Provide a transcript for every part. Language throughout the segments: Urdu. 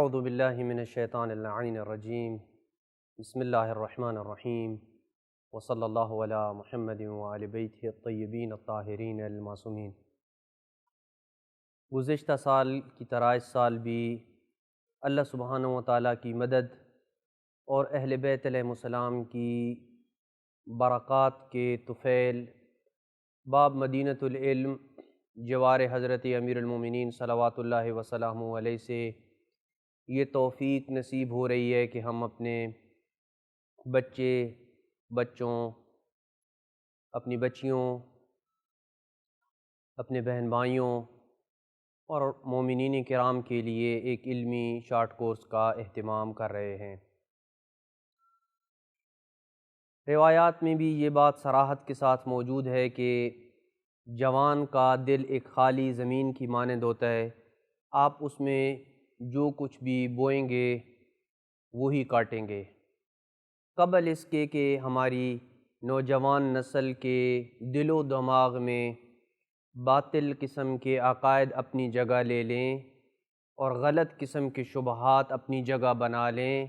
اعوذ باللہ من الشیطان اللعین الرجیم بسم اللہ الرحمن الرحیم وصلی اللہ علی محمد وعلی بیتہ الطیبین الطاہرین المعصومین۔ گزشتہ سال کی طرح اس سال بھی اللہ سبحانہ و تعالیٰ کی مدد اور اہل بیت علیہ السلام کی برکات کے طفیل باب مدینۃ العلم جوار حضرت امیر المومنین صلوات اللہ وسلامہ علیہ سے یہ توفیق نصیب ہو رہی ہے کہ ہم اپنے بچوں، اپنی بچیوں، اپنے بہن بھائیوں اور مومنین کرام کے لیے ایک علمی شارٹ کورس کا اہتمام کر رہے ہیں۔ روایات میں بھی یہ بات صراحت کے ساتھ موجود ہے کہ جوان کا دل ایک خالی زمین کی مانند ہوتا ہے، آپ اس میں جو کچھ بھی بوئیں گے وہی کاٹیں گے۔ قبل اس کے کہ ہماری نوجوان نسل کے دل و دماغ میں باطل قسم کے عقائد اپنی جگہ لے لیں اور غلط قسم کے شبہات اپنی جگہ بنا لیں،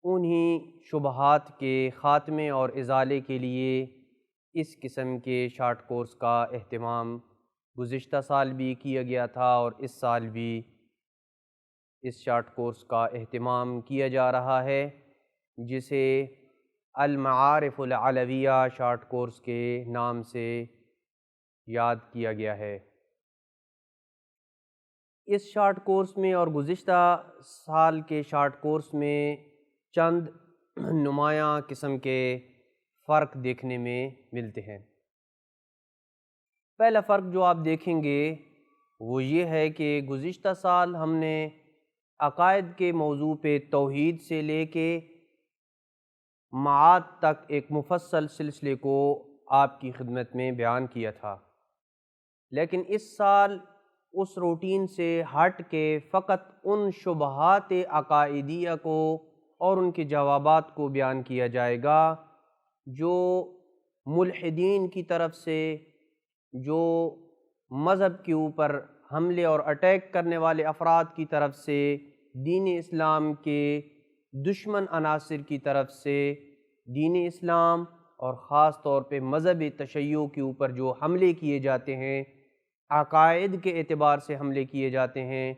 انہی شبہات کے خاتمے اور ازالے کے لیے اس قسم کے شارٹ کورس کا اہتمام گزشتہ سال بھی کیا گیا تھا اور اس سال بھی اس شارٹ کورس کا اہتمام کیا جا رہا ہے، جسے المعارف العلویہ شارٹ کورس کے نام سے یاد کیا گیا ہے۔ اس شارٹ کورس میں اور گزشتہ سال کے شارٹ کورس میں چند نمایاں قسم کے فرق دیکھنے میں ملتے ہیں۔ پہلا فرق جو آپ دیکھیں گے وہ یہ ہے کہ گزشتہ سال ہم نے عقائد کے موضوع پہ توحید سے لے کے معاد تک ایک مفصل سلسلے کو آپ کی خدمت میں بیان کیا تھا، لیکن اس سال اس روٹین سے ہٹ کے فقط ان شبہات عقائدیہ کو اور ان کے جوابات کو بیان کیا جائے گا جو ملحدین کی طرف سے، جو مذہب کے اوپر حملے اور اٹیک کرنے والے افراد کی طرف سے، دین اسلام کے دشمن عناصر کی طرف سے، دین اسلام اور خاص طور پہ مذہب تشیع کے اوپر جو حملے کیے جاتے ہیں، عقائد کے اعتبار سے حملے کیے جاتے ہیں،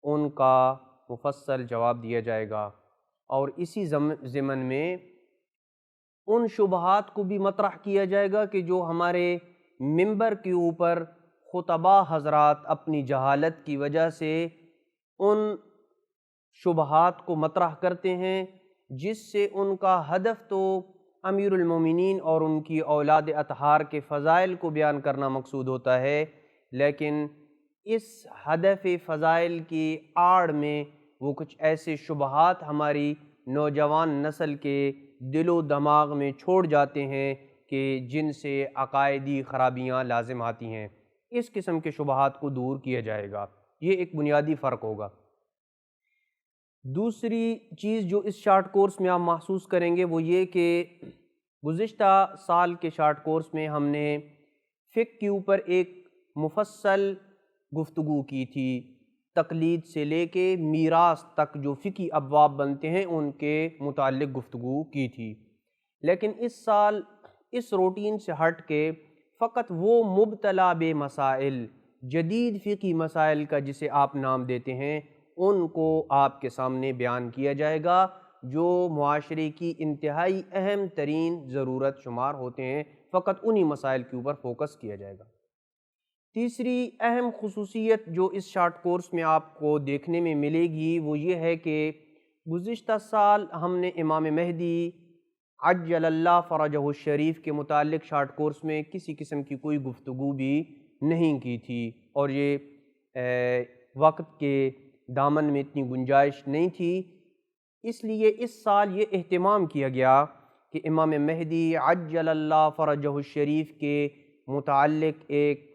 ان کا مفصل جواب دیا جائے گا۔ اور اسی ضمن میں ان شبہات کو بھی مطرح کیا جائے گا کہ جو ہمارے منبر کے اوپر خطباء حضرات اپنی جہالت کی وجہ سے ان شبہات کو مطرح کرتے ہیں، جس سے ان کا ہدف تو امیر المومنین اور ان کی اولاد اطہار کے فضائل کو بیان کرنا مقصود ہوتا ہے، لیکن اس ہدف فضائل کی آڑ میں وہ کچھ ایسے شبہات ہماری نوجوان نسل کے دل و دماغ میں چھوڑ جاتے ہیں کہ جن سے عقائدی خرابیاں لازم آتی ہیں۔ اس قسم کے شبہات کو دور کیا جائے گا، یہ ایک بنیادی فرق ہوگا۔ دوسری چیز جو اس شارٹ کورس میں آپ محسوس کریں گے وہ یہ کہ گزشتہ سال کے شارٹ کورس میں ہم نے فقہ کے اوپر ایک مفصل گفتگو کی تھی، تقلید سے لے کے میراث تک جو فقہی ابواب بنتے ہیں ان کے متعلق گفتگو کی تھی، لیکن اس سال اس روٹین سے ہٹ کے فقط وہ مبتلا بے مسائل، جدید فقہی مسائل کا جسے آپ نام دیتے ہیں، ان کو آپ کے سامنے بیان کیا جائے گا جو معاشرے کی انتہائی اہم ترین ضرورت شمار ہوتے ہیں، فقط انہی مسائل کے اوپر فوکس کیا جائے گا۔ تیسری اہم خصوصیت جو اس شارٹ کورس میں آپ کو دیکھنے میں ملے گی وہ یہ ہے کہ گزشتہ سال ہم نے امام مہدی عجل اللہ فرجہ الشریف کے متعلق شارٹ کورس میں کسی قسم کی کوئی گفتگو بھی نہیں کی تھی، اور یہ وقت کے دامن میں اتنی گنجائش نہیں تھی، اس لیے اس سال یہ اہتمام کیا گیا کہ امام مہدی عجل اللہ فرجہ الشریف کے متعلق ایک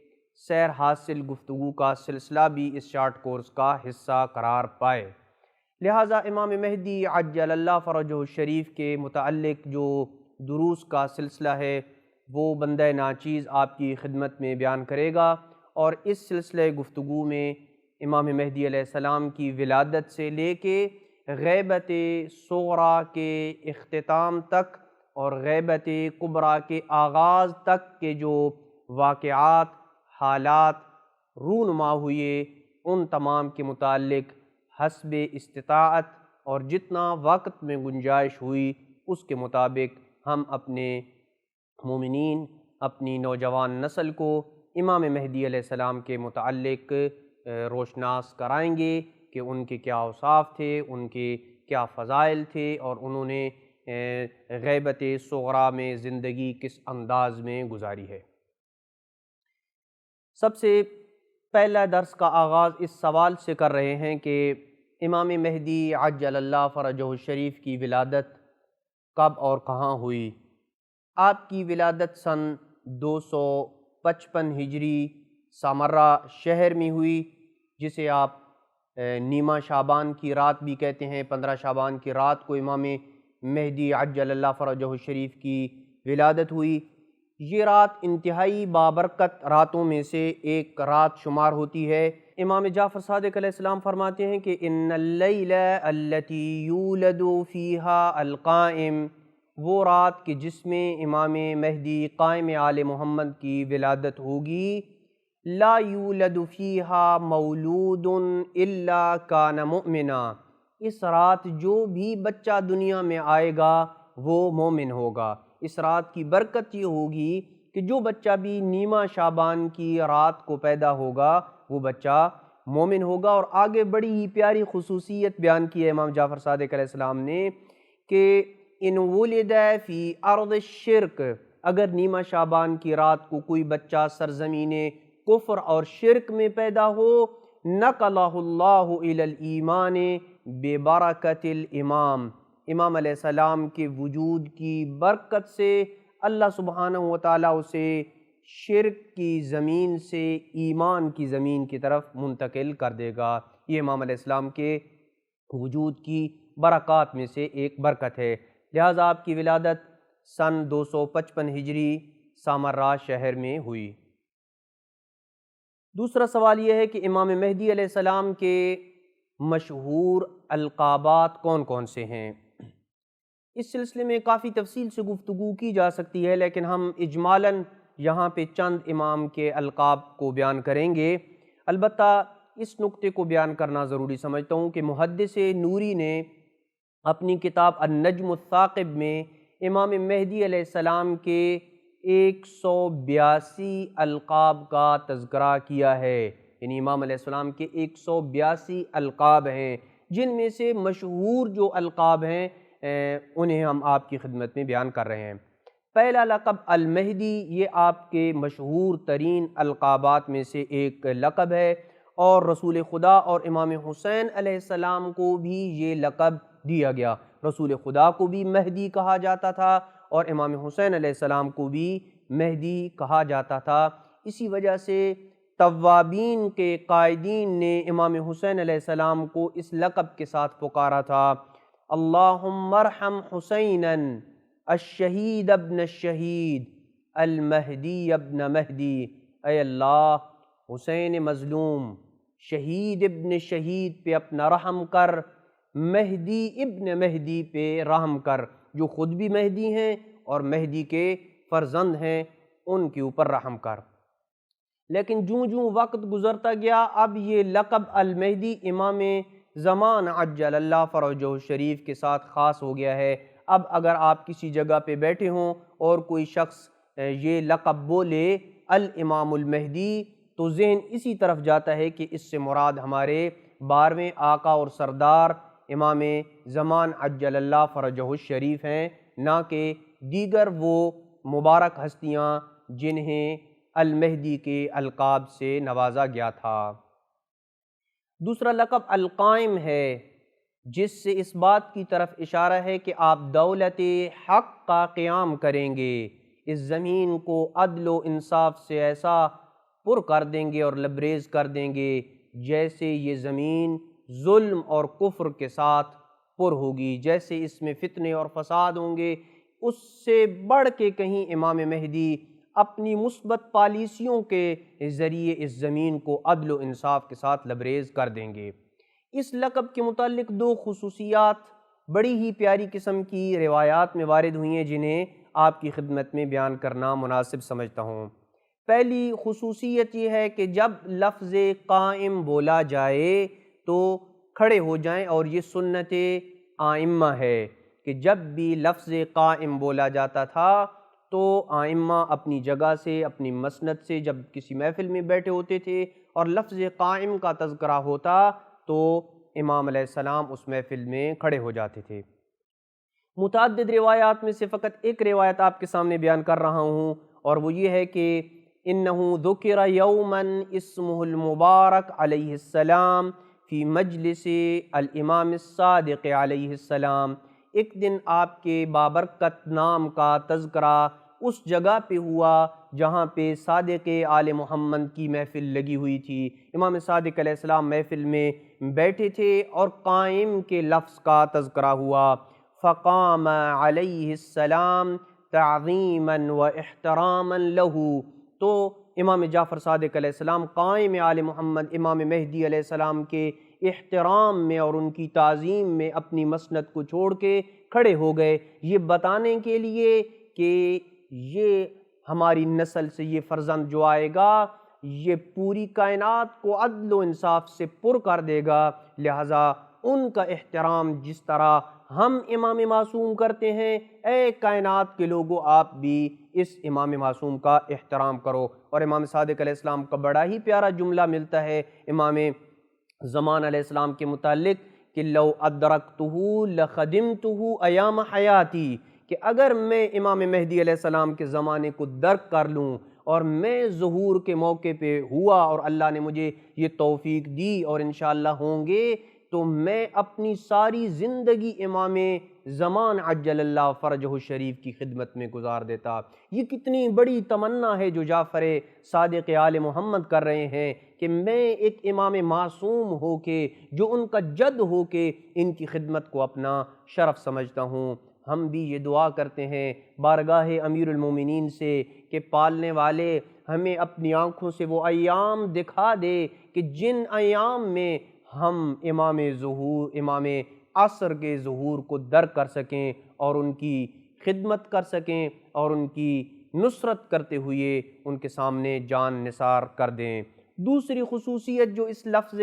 سیر حاصل گفتگو کا سلسلہ بھی اس شارٹ کورس کا حصہ قرار پائے۔ لہٰذا امام مہدی عجل اللہ فرجہ الشریف کے متعلق جو دروس کا سلسلہ ہے وہ بندہ ناچیز آپ کی خدمت میں بیان کرے گا، اور اس سلسلہ گفتگو میں امام مہدی علیہ السلام کی ولادت سے لے کے غیبت صغریٰ کے اختتام تک اور غیبت کبریٰ کے آغاز تک کے جو واقعات، حالات رونما ہوئے، ان تمام کے متعلق حسب استطاعت اور جتنا وقت میں گنجائش ہوئی اس کے مطابق ہم اپنے مومنین، اپنی نوجوان نسل کو امام مہدی علیہ السلام کے متعلق روشناس کرائیں گے کہ ان کے کیا اوصاف تھے، ان کے کیا فضائل تھے اور انہوں نے غیبت صغریٰ میں زندگی کس انداز میں گزاری ہے۔ سب سے پہلا درس کا آغاز اس سوال سے کر رہے ہیں کہ امام مہدی عجل اللہ فرجہ الشریف کی ولادت کب اور کہاں ہوئی؟ آپ کی ولادت سن 255 ہجری سامرہ شہر میں ہوئی، جسے آپ نیمہ شعبان کی رات بھی کہتے ہیں۔ 15 شعبان کی رات کو امام مہدی عجل اللہ فرجہ الشریف کی ولادت ہوئی۔ یہ رات انتہائی بابرکت راتوں میں سے ایک رات شمار ہوتی ہے۔ امام جعفر صادق علیہ السلام فرماتے ہیں کہ ان اللیل التی یولد فیہا القائم، وہ رات کہ جس میں امام مہدی قائم آل محمد کی ولادت ہوگی، لا یولد فیہا مولود الا کان مؤمنا، اس رات جو بھی بچہ دنیا میں آئے گا وہ مومن ہوگا۔ اس رات کی برکت یہ ہوگی کہ جو بچہ بھی نیمہ شعبان کی رات کو پیدا ہوگا وہ بچہ مومن ہوگا۔ اور آگے بڑی ہی پیاری خصوصیت بیان کی ہے امام جعفر صادق علیہ السلام نے کہ ان ولد فی ارض الشرک، اگر نیمہ شعبان کی رات کو کوئی بچہ سرزمین کفر اور شرک میں پیدا ہو، نقلہ اللہ الی الایمان ببرکت الامام، امام علیہ السلام کے وجود کی برکت سے اللہ سبحانہ وتعالیٰ اسے شرک کی زمین سے ایمان کی زمین کی طرف منتقل کر دے گا۔ یہ امام علیہ السلام کے وجود کی برکات میں سے ایک برکت ہے، لہٰذا آپ کی ولادت سن 255 ہجری سامرہ شہر میں ہوئی۔ دوسرا سوال یہ ہے کہ امام مہدی علیہ السلام کے مشہور القابات کون کون سے ہیں؟ اس سلسلے میں کافی تفصیل سے گفتگو کی جا سکتی ہے، لیکن ہم اجمالاً یہاں پہ چند امام کے القاب کو بیان کریں گے۔ البتہ اس نقطے کو بیان کرنا ضروری سمجھتا ہوں کہ محدث نوری نے اپنی کتاب النجم الثاقب میں امام مہدی علیہ السلام کے 182 القاب کا تذکرہ کیا ہے، یعنی امام علیہ السلام کے 182 القاب ہیں، جن میں سے مشہور جو القاب ہیں انہیں ہم آپ کی خدمت میں بیان کر رہے ہیں۔ پہلا لقب المہدی، یہ آپ کے مشہور ترین القابات میں سے ایک لقب ہے، اور رسول خدا اور امام حسین علیہ السلام کو بھی یہ لقب دیا گیا۔ رسول خدا کو بھی مہدی کہا جاتا تھا اور امام حسین علیہ السلام کو بھی مہدی کہا جاتا تھا۔ اسی وجہ سے توابین کے قائدین نے امام حسین علیہ السلام کو اس لقب کے ساتھ پکارا تھا، اللہم ارحم حسینا الشہید ابن الشہید المہدی ابن مہدی، اے اللہ حسین مظلوم شہید ابن شہید پہ اپنا رحم کر، مہدی ابن مہدی پہ رحم کر، جو خود بھی مہدی ہیں اور مہدی کے فرزند ہیں ان کے اوپر رحم کر۔ لیکن جوں وقت گزرتا گیا اب یہ لقب المہدی امام زمان عجل اللہ فرجہ الشریف کے ساتھ خاص ہو گیا ہے۔ اب اگر آپ کسی جگہ پہ بیٹھے ہوں اور کوئی شخص یہ لقب بولے الامام المہدی تو ذہن اسی طرف جاتا ہے کہ اس سے مراد ہمارے 12ویں آقا اور سردار امام زمان عجل اللہ فرجہ الشریف ہیں، نہ کہ دیگر وہ مبارک ہستیاں جنہیں المہدی کے القاب سے نوازا گیا تھا۔ دوسرا لقب القائم ہے، جس سے اس بات کی طرف اشارہ ہے کہ آپ دولت حق کا قیام کریں گے، اس زمین کو عدل و انصاف سے ایسا پر کر دیں گے اور لبریز کر دیں گے جیسے یہ زمین ظلم اور کفر کے ساتھ پر ہوگی، جیسے اس میں فتنے اور فساد ہوں گے، اس سے بڑھ کے کہیں امام مہدی اپنی مثبت پالیسیوں کے ذریعے اس زمین کو عدل و انصاف کے ساتھ لبریز کر دیں گے۔ اس لقب کے متعلق دو خصوصیات بڑی ہی پیاری قسم کی روایات میں وارد ہوئی ہیں جنہیں آپ کی خدمت میں بیان کرنا مناسب سمجھتا ہوں۔ پہلی خصوصیت یہ ہے کہ جب لفظ قائم بولا جائے تو کھڑے ہو جائیں، اور یہ سنت آئمہ ہے کہ جب بھی لفظ قائم بولا جاتا تھا تو آئمہ اپنی جگہ سے، اپنی مسند سے جب کسی محفل میں بیٹھے ہوتے تھے اور لفظ قائم کا تذکرہ ہوتا تو امام علیہ السلام اس محفل میں کھڑے ہو جاتے تھے۔ متعدد روایات میں سے فقط ایک روایت آپ کے سامنے بیان کر رہا ہوں، اور وہ یہ ہے کہ انہو ذکر یوما اسمہ المبارک علیہ السلام فی مجلس الامام الصادق علیہ السلام۔ ایک دن آپ کے بابرکت نام کا تذکرہ اس جگہ پہ ہوا جہاں پہ صادق آل محمد کی محفل لگی ہوئی تھی۔ امام صادق علیہ السلام محفل میں بیٹھے تھے اور قائم کے لفظ کا تذکرہ ہوا۔ فقام علیہ السلام تعظیما و احتراما لہ، تو امام جعفر صادق علیہ السلام قائم آل محمد امام مہدی علیہ السلام کے احترام میں اور ان کی تعظیم میں اپنی مسند کو چھوڑ کے کھڑے ہو گئے، یہ بتانے کے لیے کہ یہ ہماری نسل سے یہ فرزند جو آئے گا یہ پوری کائنات کو عدل و انصاف سے پر کر دے گا، لہٰذا ان کا احترام جس طرح ہم امام معصوم کرتے ہیں، اے کائنات کے لوگوں آپ بھی اس امام معصوم کا احترام کرو۔ اور امام صادق علیہ السلام کا بڑا ہی پیارا جملہ ملتا ہے امام زمان علیہ السلام کے متعلق کہ لو ادرکتہ لخدمتہ ایام حیاتی، کہ اگر میں امام مہدی علیہ السلام کے زمانے کو درک کر لوں اور میں ظہور کے موقع پہ ہوا اور اللہ نے مجھے یہ توفیق دی اور انشاءاللہ ہوں گے، تو میں اپنی ساری زندگی امام زمان عجل اللہ فرجہ الشریف کی خدمت میں گزار دیتا۔ یہ کتنی بڑی تمنا ہے جو جعفر صادق آل محمد کر رہے ہیں کہ میں ایک امام معصوم ہو کے، جو ان کا جد ہو کے، ان کی خدمت کو اپنا شرف سمجھتا ہوں۔ ہم بھی یہ دعا کرتے ہیں بارگاہ امیر المومنین سے کہ پالنے والے ہمیں اپنی آنکھوں سے وہ ایام دکھا دے کہ جن ایام میں ہم امام ظہور، امام عصر کے ظہور کو درک کر سکیں اور ان کی خدمت کر سکیں اور ان کی نصرت کرتے ہوئے ان کے سامنے جان نثار کر دیں۔ دوسری خصوصیت جو اس لفظ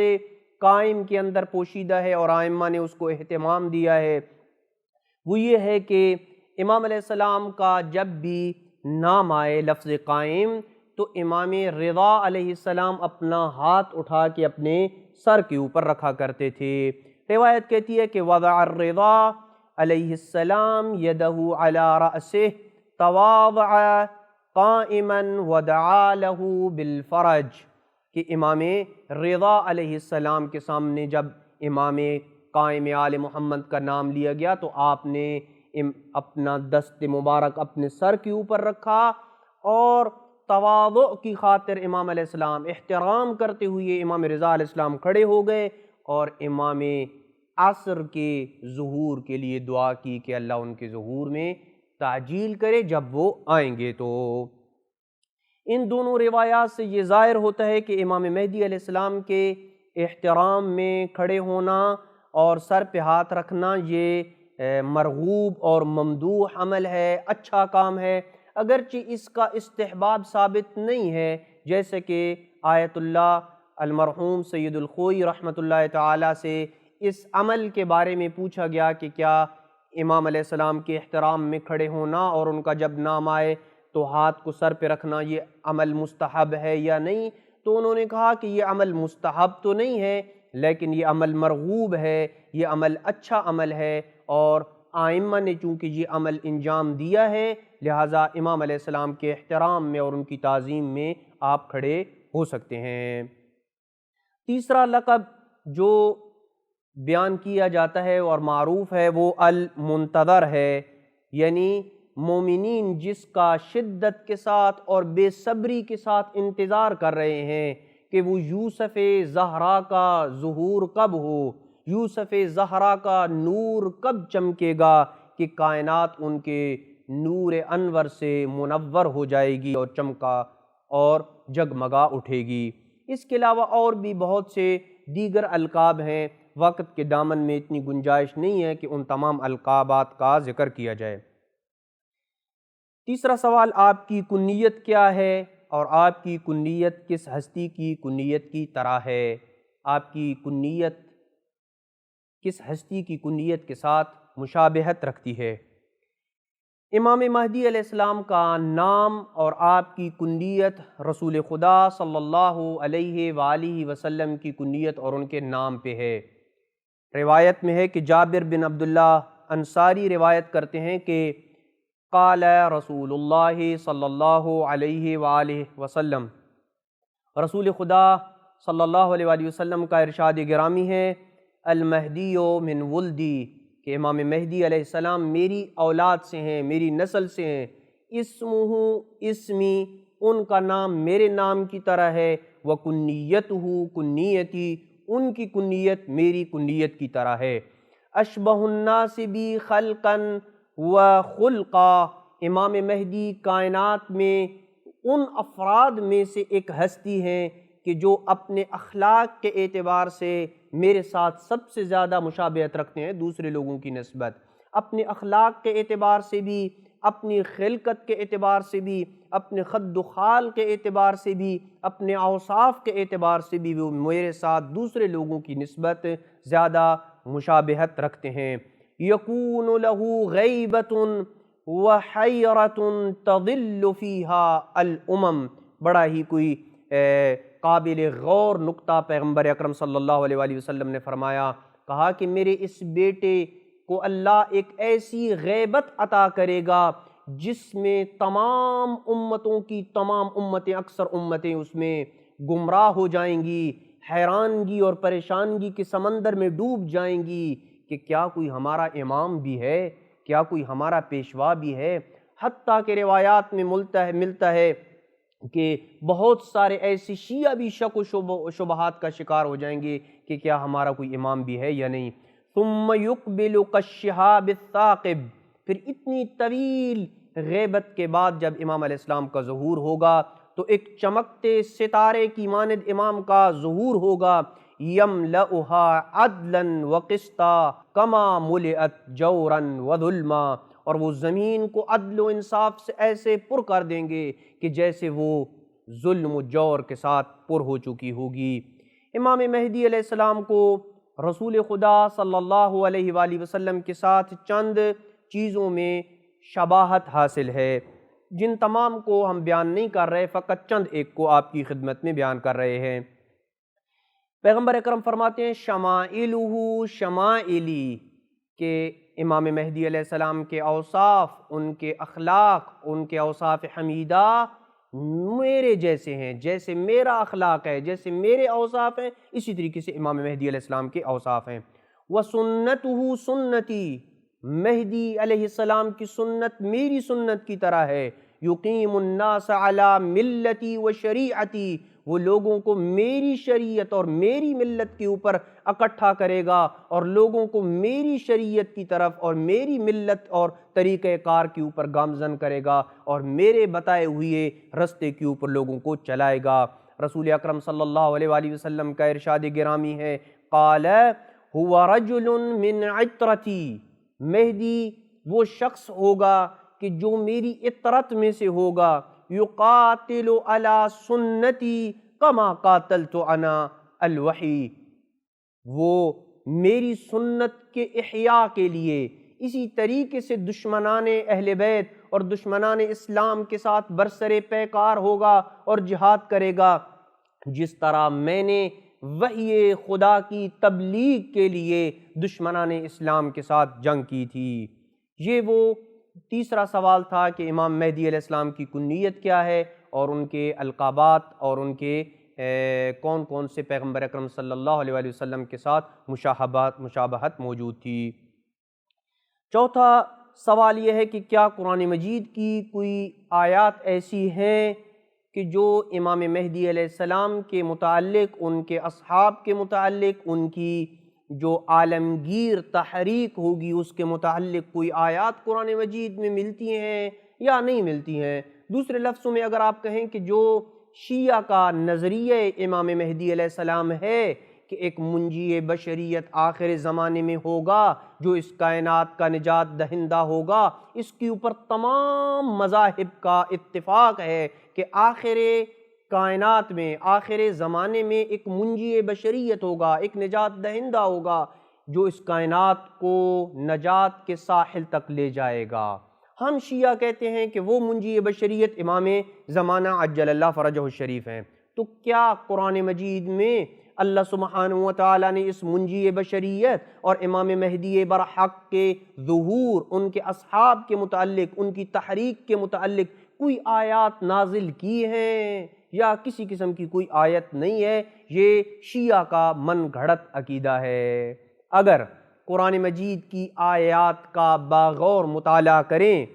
قائم کے اندر پوشیدہ ہے اور آئمہ نے اس کو اہتمام دیا ہے وہ یہ ہے کہ امام علیہ السلام کا جب بھی نام آئے لفظ قائم تو امام رضا علیہ السلام اپنا ہاتھ اٹھا کے اپنے سر کے اوپر رکھا کرتے تھے۔ روایت کہتی ہے کہ وضع الرضا علیہ السلام یدہ علی رأسہ تواضع قائما ودعا لہ بالفرج، کہ امام رضا علیہ السلام کے سامنے جب امام قائم آل محمد کا نام لیا گیا تو آپ نے اپنا دست مبارک اپنے سر کے اوپر رکھا اور تواضع کی خاطر امام علیہ السلام احترام کرتے ہوئے امام رضا علیہ السلام کھڑے ہو گئے اور امام عصر کے ظہور کے لیے دعا کی کہ اللہ ان کے ظہور میں تعجیل کرے جب وہ آئیں گے۔ تو ان دونوں روایات سے یہ ظاہر ہوتا ہے کہ امام مہدی علیہ السلام کے احترام میں کھڑے ہونا اور سر پہ ہاتھ رکھنا یہ مرغوب اور ممدوح عمل ہے، اچھا کام ہے، اگرچہ اس کا استحباب ثابت نہیں ہے، جیسے کہ آیت اللہ المرحوم سید الخوئی رحمۃ اللہ تعالیٰ سے اس عمل کے بارے میں پوچھا گیا کہ کیا امام علیہ السلام کے احترام میں کھڑے ہونا اور ان کا جب نام آئے تو ہاتھ کو سر پہ رکھنا یہ عمل مستحب ہے یا نہیں، تو انہوں نے کہا کہ یہ عمل مستحب تو نہیں ہے لیکن یہ عمل مرغوب ہے، یہ عمل اچھا عمل ہے، اور آئمہ نے چونکہ یہ عمل انجام دیا ہے لہٰذا امام علیہ السلام کے احترام میں اور ان کی تعظیم میں آپ کھڑے ہو سکتے ہیں۔ تیسرا لقب جو بیان کیا جاتا ہے اور معروف ہے وہ المنتظر ہے، یعنی مومنین جس کا شدت کے ساتھ اور بے صبری کے ساتھ انتظار کر رہے ہیں کہ وہ یوسف زہرا کا ظہور کب ہو، یوسف زہرا کا نور کب چمکے گا کہ کائنات ان کے نور انور سے منور ہو جائے گی اور چمکا اور جگمگا اٹھے گی۔ اس کے علاوہ اور بھی بہت سے دیگر القاب ہیں، وقت کے دامن میں اتنی گنجائش نہیں ہے کہ ان تمام القابات کا ذکر کیا جائے۔ تیسرا سوال، آپ کی کنیت کیا ہے اور آپ کی کنیت کس ہستی کی کنیت کی طرح ہے؟ آپ کی کنیت کس ہستی کی کنیت کے ساتھ مشابہت رکھتی ہے؟ امام مہدی علیہ السلام کا نام اور آپ کی کنیت رسول خدا صلی اللہ علیہ وآلہ وسلم کی کنیت اور ان کے نام پہ ہے۔ روایت میں ہے کہ جابر بن عبداللہ انصاری روایت کرتے ہیں کہ قال رسول اللہ صلی اللہ علیہ وآلہ وسلم، رسول خدا صلی اللہ علیہ وآلہ وسلم کا ارشاد گرامی ہے، المہدی من ولدی، کہ امام مہدی علیہ السلام میری اولاد سے ہیں، میری نسل سے ہیں، اسمہ اسمی، ان کا نام میرے نام کی طرح ہے، وکنیتہ کنیتی، ان کی کنیت میری کنیت کی طرح ہے، اشبہ الناس بی خلقا وخلقا، امام مہدی کائنات میں ان افراد میں سے ایک ہستی ہیں کہ جو اپنے اخلاق کے اعتبار سے میرے ساتھ سب سے زیادہ مشابہت رکھتے ہیں دوسرے لوگوں کی نسبت، اپنے اخلاق کے اعتبار سے بھی، اپنی خلقت کے اعتبار سے بھی، اپنے خد و خال کے اعتبار سے بھی، اپنے اوصاف کے اعتبار سے بھی وہ میرے ساتھ دوسرے لوگوں کی نسبت زیادہ مشابہت رکھتے ہیں۔ یکون لہ غیبۃ وحیرۃ تضل فیہا الامم، بڑا ہی کوئی قابل غور نقطہ پیغمبر اکرم صلی اللہ علیہ وآلہ وسلم نے فرمایا، کہا کہ میرے اس بیٹے کو اللہ ایک ایسی غیبت عطا کرے گا جس میں تمام امتوں کی تمام امتیں، اکثر امتیں اس میں گمراہ ہو جائیں گی، حیرانگی اور پریشانگی کے سمندر میں ڈوب جائیں گی کہ کیا کوئی ہمارا امام بھی ہے، کیا کوئی ہمارا پیشوا بھی ہے۔ حتیٰ کہ روایات میں ملتا ہے کہ بہت سارے ایسے شیعہ بھی شک و شبہات کا شکار ہو جائیں گے کہ کیا ہمارا کوئی امام بھی ہے یا نہیں۔ ثم يقبل كالشهاب الثاقب، پھر اتنی طویل غیبت کے بعد جب امام علیہ السلام کا ظہور ہوگا تو ایک چمکتے ستارے کی مانند امام کا ظہور ہوگا، يملأها عدلا وقسطا كما ملئت جورا وظلما، اور وہ زمین کو عدل و انصاف سے ایسے پر کر دیں گے کہ جیسے وہ ظلم و جور کے ساتھ پر ہو چکی ہوگی۔ امام مہدی علیہ السلام کو رسول خدا صلی اللہ علیہ وآلہ وسلم کے ساتھ چند چیزوں میں شباہت حاصل ہے، جن تمام کو ہم بیان نہیں کر رہے، فقط چند ایک کو آپ کی خدمت میں بیان کر رہے ہیں۔ پیغمبر اکرم فرماتے ہیں شمائلہ شمائلی، کہ امام مہدی علیہ السلام کے اوصاف، ان کے اخلاق، ان کے اوصاف حمیدہ میرے جیسے ہیں، جیسے میرا اخلاق ہے، جیسے میرے اوصاف ہیں، اسی طریقے سے امام مہدی علیہ السلام کے اوصاف ہیں۔ وَسُنَّتُهُ سُنَّتِي، مہدی علیہ السلام کی سنت میری سنت کی طرح ہے۔ یقیم الناس علی ملتی و شریعتی، وہ لوگوں کو میری شریعت اور میری ملت کے اوپر اکٹھا کرے گا اور لوگوں کو میری شریعت کی طرف اور میری ملت اور طریقہ کار کے اوپر گامزن کرے گا اور میرے بتائے ہوئے رستے کے اوپر لوگوں کو چلائے گا۔ رسول اکرم صلی اللہ علیہ وآلہ وسلم کا ارشاد گرامی ہے، قال هو رجل من عطرتی، مہدی وہ شخص ہوگا کہ جو میری عطرت میں سے ہوگا، یقاتل علی سنتی کما قاتلت انا الوحی، وہ میری سنت کے احیاء کے لیے اسی طریقے سے دشمنان اہل بیت اور دشمنان اسلام کے ساتھ برسر پیکار ہوگا اور جہاد کرے گا، جس طرح میں نے وحی خدا کی تبلیغ کے لیے دشمنان اسلام کے ساتھ جنگ کی تھی۔ یہ وہ تیسرا سوال تھا کہ امام مہدی علیہ السلام کی کنیت کیا ہے اور ان کے القابات اور ان کے کون کون سے پیغمبر اکرم صلی اللہ علیہ وآلہ وسلم کے ساتھ مشابہت موجود تھی۔ چوتھا سوال یہ ہے کہ کیا قرآن مجید کی کوئی آیات ایسی ہیں کہ جو امام مہدی علیہ السلام کے متعلق، ان کے اصحاب کے متعلق، ان کی جو عالمگیر تحریک ہوگی اس کے متعلق کوئی آیات قرآن مجید میں ملتی ہیں یا نہیں ملتی ہیں۔ دوسرے لفظوں میں اگر آپ کہیں کہ جو شیعہ کا نظریہ امام مہدی علیہ السلام ہے کہ ایک منجی بشریت آخر زمانے میں ہوگا جو اس کائنات کا نجات دہندہ ہوگا، اس کے اوپر تمام مذاہب کا اتفاق ہے کہ آخر کائنات میں آخر زمانے میں ایک منجی بشریت ہوگا، ایک نجات دہندہ ہوگا جو اس کائنات کو نجات کے ساحل تک لے جائے گا۔ ہم شیعہ کہتے ہیں کہ وہ منجی بشریت امام زمانہ عجل اللہ فرجہ الشریف ہیں۔ تو کیا قرآن مجید میں اللہ سبحانہ و تعالیٰ نے اس منجی بشریت اور امام مہدی برحق کے ظہور، ان کے اصحاب کے متعلق، ان کی تحریک کے متعلق کوئی آیات نازل کی ہیں یا کسی قسم کی کوئی آیت نہیں ہے؟ یہ شیعہ کا من گھڑت عقیدہ ہے۔ اگر قرآن مجید کی آیات کا باغور مطالعہ کریں،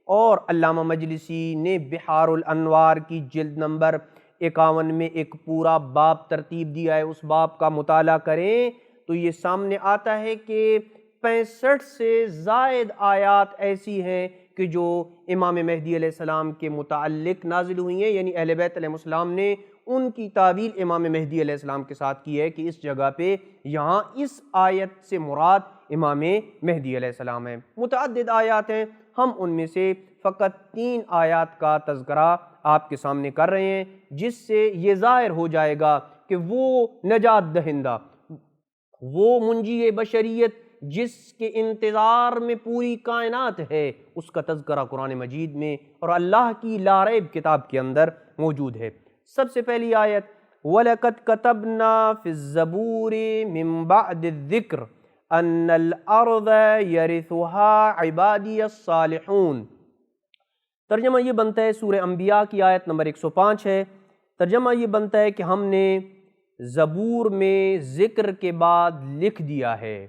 اور علامہ مجلسی نے بحار الانوار کی جلد نمبر 51 میں ایک پورا باب ترتیب دیا ہے، اس باب کا مطالعہ کریں تو یہ سامنے آتا ہے کہ 65 سے زائد آیات ایسی ہیں کہ جو امام مہدی علیہ السلام کے متعلق نازل ہوئی ہیں، یعنی اہل بیت علیہ السلام نے ان کی تعویل امام مہدی علیہ السلام کے ساتھ کی ہے کہ اس جگہ پہ یہاں اس آیت سے مراد امام مہدی علیہ السلام ہے۔ متعدد آیات ہیں، ہم ان میں سے فقط 3 آیات کا تذکرہ آپ کے سامنے کر رہے ہیں، جس سے یہ ظاہر ہو جائے گا کہ وہ نجات دہندہ، وہ منجی بشریت جس کے انتظار میں پوری کائنات ہے، اس کا تذکرہ قرآن مجید میں اور اللہ کی لاریب کتاب کے اندر موجود ہے۔ سب سے پہلی آیت وَلَقَدْ كَتَبْنَا فِي الزَّبُورِ مِن بَعْدِ الذِّكْرِ أَنَّ الْأَرْضَ يَرِثُهَا عِبَادِيَ الصَّالِحُونَ۔ ترجمہ یہ بنتا ہے، سورہ انبیاء کی آیت نمبر 105 ہے۔ ترجمہ یہ بنتا ہے کہ ہم نے زبور میں ذکر کے بعد لکھ دیا ہے۔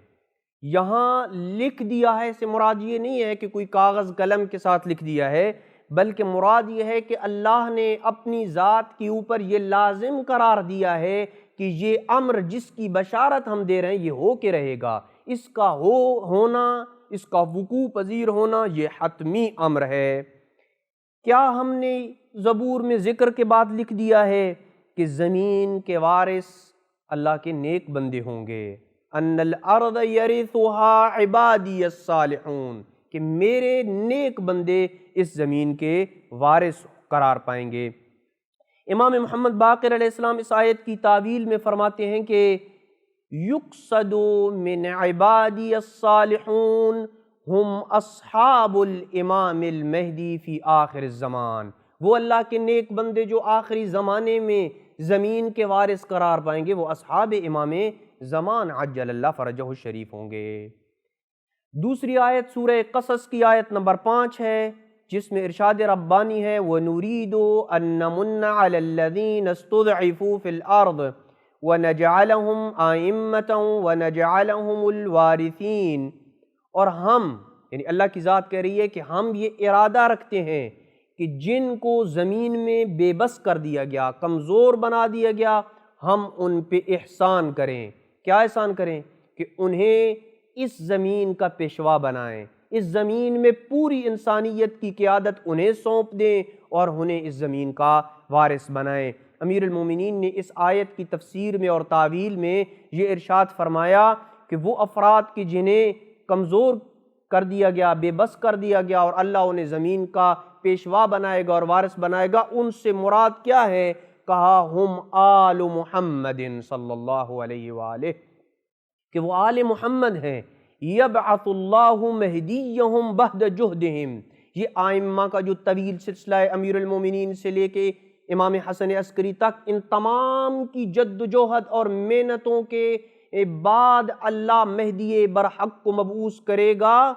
یہاں لکھ دیا ہے سے مراد یہ نہیں ہے کہ کوئی کاغذ قلم کے ساتھ لکھ دیا ہے، بلکہ مراد یہ ہے کہ اللہ نے اپنی ذات کے اوپر یہ لازم قرار دیا ہے کہ یہ امر جس کی بشارت ہم دے رہے ہیں یہ ہو کے رہے گا، اس کا ہونا، اس کا وقوع پذیر ہونا یہ حتمی امر ہے۔ کیا ہم نے زبور میں ذکر کے بعد لکھ دیا ہے کہ زمین کے وارث اللہ کے نیک بندے ہوں گے، ان الارض یرثها عبادی الصالحون، کہ میرے نیک بندے اس زمین کے وارث قرار پائیں گے۔ امام محمد باقر علیہ السلام اس آیت کی تعویل میں فرماتے ہیں کہ یقصد من عبادی الصالحون ہم اصحاب الامام المہدی فی آخر الزمان، وہ اللہ کے نیک بندے جو آخری زمانے میں زمین کے وارث قرار پائیں گے وہ اصحاب امام زمان عجل اللہ فرجہ الشریف ہوں گے۔ دوسری آیت سورہ قصص کی آیت نمبر 5 ہے، جس میں ارشاد ربانی ہے وَنُرِيدُ أَن نَّمُنَّ عَلَى الَّذِينَ اسْتُضْعِفُوا فِي الْأَرْضِ وَنَجْعَلَهُمْ أَئِمَّةً وَنَجْعَلَهُمُ الْوَارِثِينَ، اور ہم، یعنی اللہ کی ذات کہہ رہی ہے کہ ہم یہ ارادہ رکھتے ہیں کہ جن کو زمین میں بے بس کر دیا گیا، کمزور بنا دیا گیا، ہم ان پہ احسان کریں۔ کیا احسان کریں؟ کہ انہیں اس زمین کا پیشوا بنائیں، اس زمین میں پوری انسانیت کی قیادت انہیں سونپ دیں اور انہیں اس زمین کا وارث بنائیں۔ امیر المومنین نے اس آیت کی تفسیر میں اور تعویل میں یہ ارشاد فرمایا کہ وہ افراد کی جنہیں کمزور کر دیا گیا، بے بس کر دیا گیا اور اللہ انہیں زمین کا پیشوا بنائے گا اور وارث بنائے گا، ان سے مراد کیا ہے؟ کہا ہم آل محمد صلی اللہ علیہ وآلہ، کہ وہ آل محمد ہیں۔ یبعث اللہ مہدیہم بعد جہدہم، یہ آئمہ کا جو طویل سلسلہ ہے امیر المومنین سے لے کے امام حسن عسکری تک، ان تمام کی جد و جہد اور محنتوں کے بعد اللہ مہدی برحق کو مبعوث کرے گا،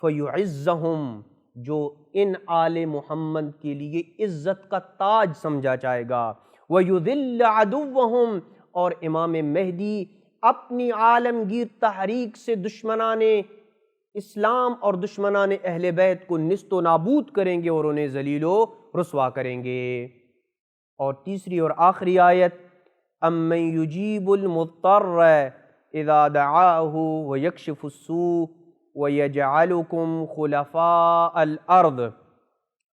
فیعزہم، جو ان آل محمد کے لیے عزت کا تاج سمجھا جائے گا، وَيُذِلَّ عَدُوَّهُمْ، اور امام مہدی اپنی عالمگیر تحریک سے دشمنان اسلام اور دشمنان اہل بیت کو نست و نابود کریں گے اور انہیں ذلیل و رسوا کریں گے۔ اور تیسری اور آخری آیت اَمَّن يُجِيبُ الْمُضْطَرَّ اذا دعاہ ویکشف السوء ویجعلکم خلفاء الارض۔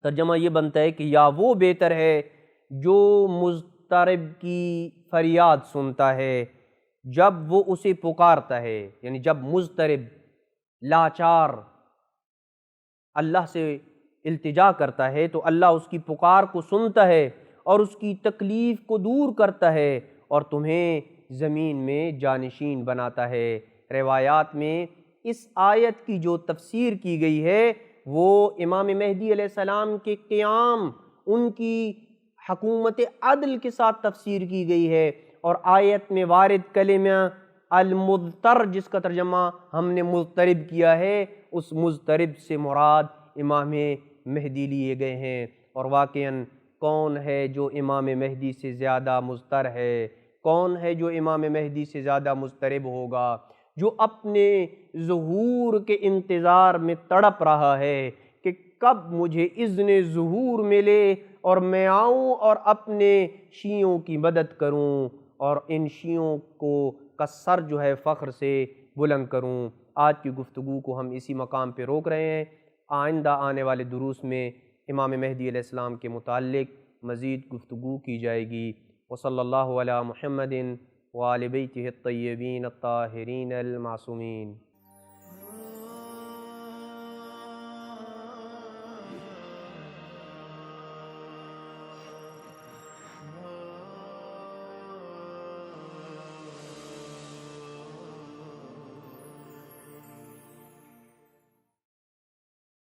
ترجمہ یہ بنتا ہے کہ یا وہ بہتر ہے جو مضطرب کی فریاد سنتا ہے جب وہ اسے پکارتا ہے، یعنی جب مضطرب لاچار اللہ سے التجا کرتا ہے تو اللہ اس کی پکار کو سنتا ہے اور اس کی تکلیف کو دور کرتا ہے اور تمہیں زمین میں جانشین بناتا ہے۔ روایات میں اس آیت کی جو تفسیر کی گئی ہے وہ امام مہدی علیہ السلام کے قیام، ان کی حکومت عدل کے ساتھ تفسیر کی گئی ہے، اور آیت میں وارد کلمہ المضطر جس کا ترجمہ ہم نے مضطرب کیا ہے، اس مضطرب سے مراد امام مہدی لیے گئے ہیں۔ اور واقعاً کون ہے جو امام مہدی سے زیادہ مضطر ہے؟ کون ہے جو امام مہدی سے زیادہ مضطرب ہوگا؟ جو اپنے ظہور کے انتظار میں تڑپ رہا ہے کہ کب مجھے اذن ظہور ملے اور میں آؤں اور اپنے شیعوں کی مدد کروں اور ان شیعوں کا سر جو ہے فخر سے بلند کروں۔ آج کی گفتگو کو ہم اسی مقام پہ روک رہے ہیں۔ آئندہ آنے والے دروس میں امام مہدی علیہ السلام کے متعلق مزید گفتگو کی جائے گی۔ وصلی اللہ علی محمد وآل بیتہ الطیبین الطاہرین المعصومین۔